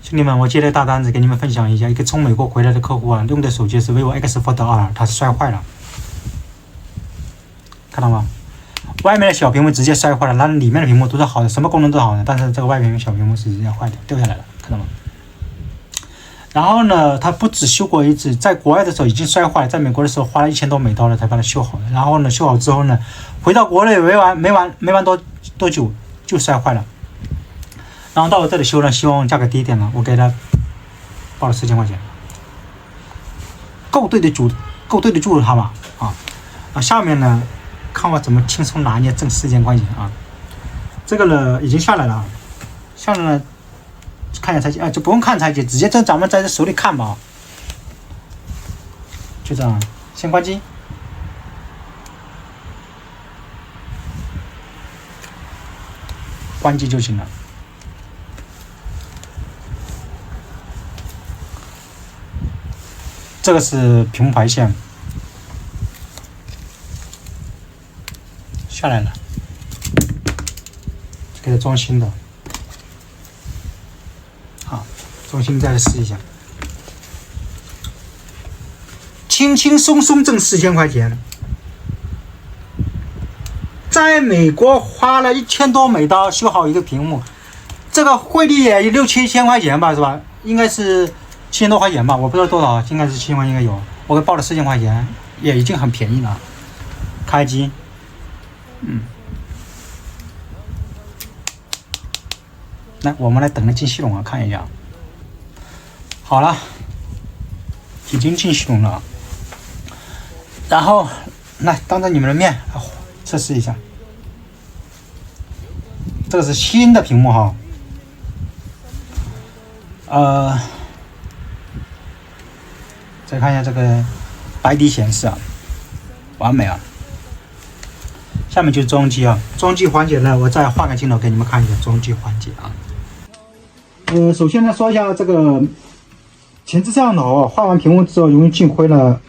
兄弟们，我接了大单子，给你们分享一下。一个从美国回来的客户啊，用的手机是 vivo X Fold 2，它摔坏了，看到吗？外面的小屏幕直接摔坏了，那里面的屏幕都是好的，什么功能都好的，但是这个外屏小屏幕是直接坏掉，掉下来了，看到吗？然后呢，他不止修过一次，在国外的时候已经摔坏了，在美国的时候花了1000多美刀了才把它修好的。然后呢，修好之后呢，回到国内没玩多久就摔坏了。然后到我这里修呢，希望价格低一点了，我给他报了4000块钱，够对得住他吧？下面呢，看我怎么轻松拿捏挣4000块钱啊！这个呢已经下来了，下来呢看一下裁剪，就不用看裁剪，直接咱们在这手里看吧，就这样，先关机。关机就行了。这个是屏幕排线，下来了，给它装新的。好，装新再试一下，轻轻松松挣4000块钱。在美国花了1000多美刀修好一个屏幕，这个汇率也6、7千块钱吧，是吧？应该是7000多块钱吧，我不知道多少，应该是7000块钱应该有。我给报了4000块钱，也已经很便宜了。开机，来，我们来等着进系统啊，看一下。好了，已经进系统了。然后来当着你们的面测试一下。这个是新的屏幕哈，再看一下这个白底显示啊，完美啊。下面就是中机啊，中机环节呢，我再换个镜头给你们看一下中机环节啊。首先呢说一下这个前置摄像头换完屏幕之后容易进灰了，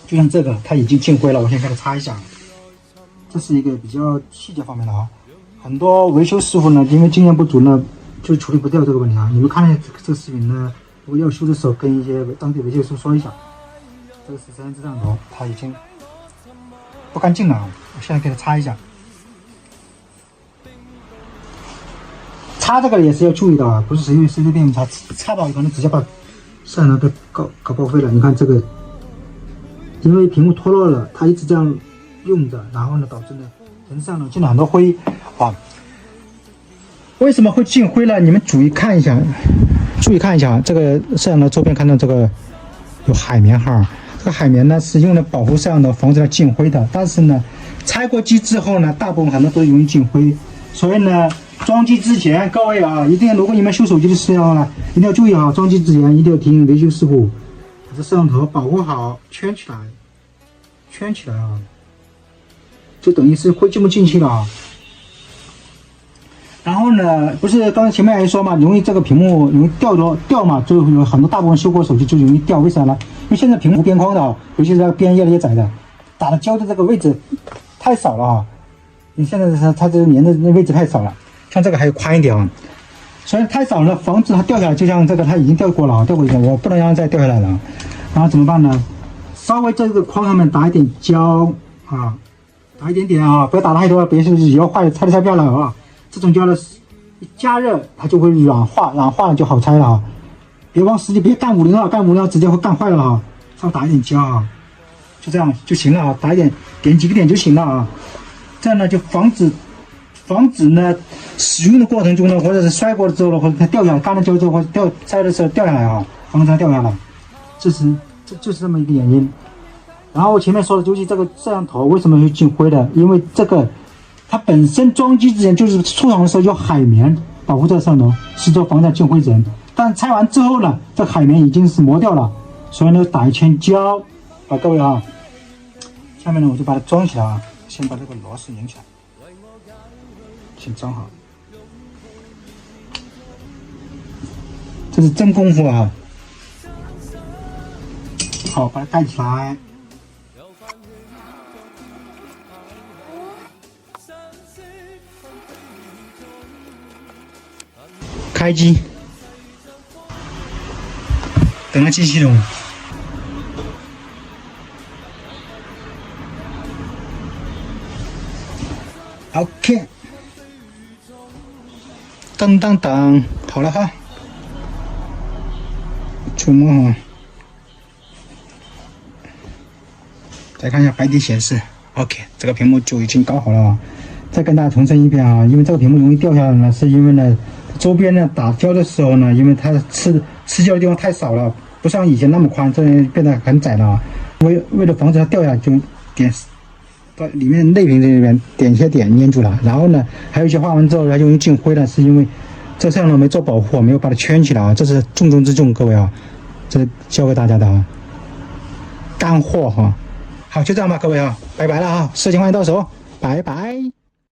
就像这个它已经进灰了，我先给它擦一下。这是一个比较细节方面的啊，很多维修师傅呢因为经验不足呢就处理不掉这个问题啊。你们看一下这个视频呢，如果要修的时候跟一些当地维修师说一下。这个是前置摄像头，它已经不干净了啊，我现在给它擦一下。擦这个也是要注意的啊，不是随便擦，擦到可能直接把摄像头给搞报废了。你看这个，因为屏幕脱落了，它一直这样用着，然后呢导致呢前置摄像头进了很多灰啊。为什么会进灰呢？你们注意看一下这个摄像头周边看到这个有海绵哈，这个海绵呢是用来保护摄像头，防止它进灰的。但是呢，拆过机之后呢，大部分很多都容易进灰，所以呢。装机之前，各位啊，一定要，如果你们修手机的时候呢，一定要注意啊，装机之前一定要提醒维修师傅，把这摄像头保护好，圈起来啊，就等于是灰进不进去了啊。然后呢，不是刚才前面还说嘛，容易这个屏幕容易掉嘛，就有很多大部分修过手机就容易掉，为啥呢？因为现在屏幕边框的啊，尤其是这个边越来越窄的，打的胶的这个位置太少了啊，你现在它这个粘的那位置太少了。像这个还有宽一点啊，所以太少了，防止它掉下来。就像这个，它已经掉过了啊，掉过一点，我不能让它再掉下来了。然后怎么办呢？稍微在这个框上面打一点胶啊，打一点点啊，不要打太多，别是以后坏了拆的太漂亮啊。这种胶呢，一加热它就会软化了就好拆了啊。别往死里别干50了，干50了直接会干坏了啊。稍微打一点胶啊，就这样就行了啊，打一点点几个点就行了啊。这样呢就防止呢使用的过程中呢，或者是摔过了之后呢，或者它掉下来，干了胶之后或者拆的时候掉下来啊，防止它掉下来，这就是这么一个原因。然后前面说的就是这个摄像头为什么会进灰的，因为这个它本身装机之前就是出厂的时候有海绵保护这个摄像头，是做防止进灰尘。但拆完之后呢，这海绵已经是磨掉了，所以呢打一圈胶啊，各位啊，下面呢我就把它装起来啊，先把这个螺丝拧起来。先装好，这是真功夫啊！好，把它盖起来。开机，等着机器人。OK， 当当当，好了哈，触摸哈，再看一下白底显示 ，OK， 这个屏幕就已经搞好了啊。再跟大家重申一遍啊，因为这个屏幕容易掉下来呢，是因为呢周边呢打胶的时候呢，因为它吃胶的地方太少了，不像以前那么宽，这边变得很窄了啊。为了防止它掉下来，就点到里面内屏这边点一些点粘住了。然后呢，还有一些画完之后它容易进灰了，是因为这摄像头没做保护，没有把它圈起来啊，这是重中之重，各位啊，这是教给大家的啊，干货哈。好，就这样吧，各位啊，拜拜了啊，事情欢迎到手，拜拜。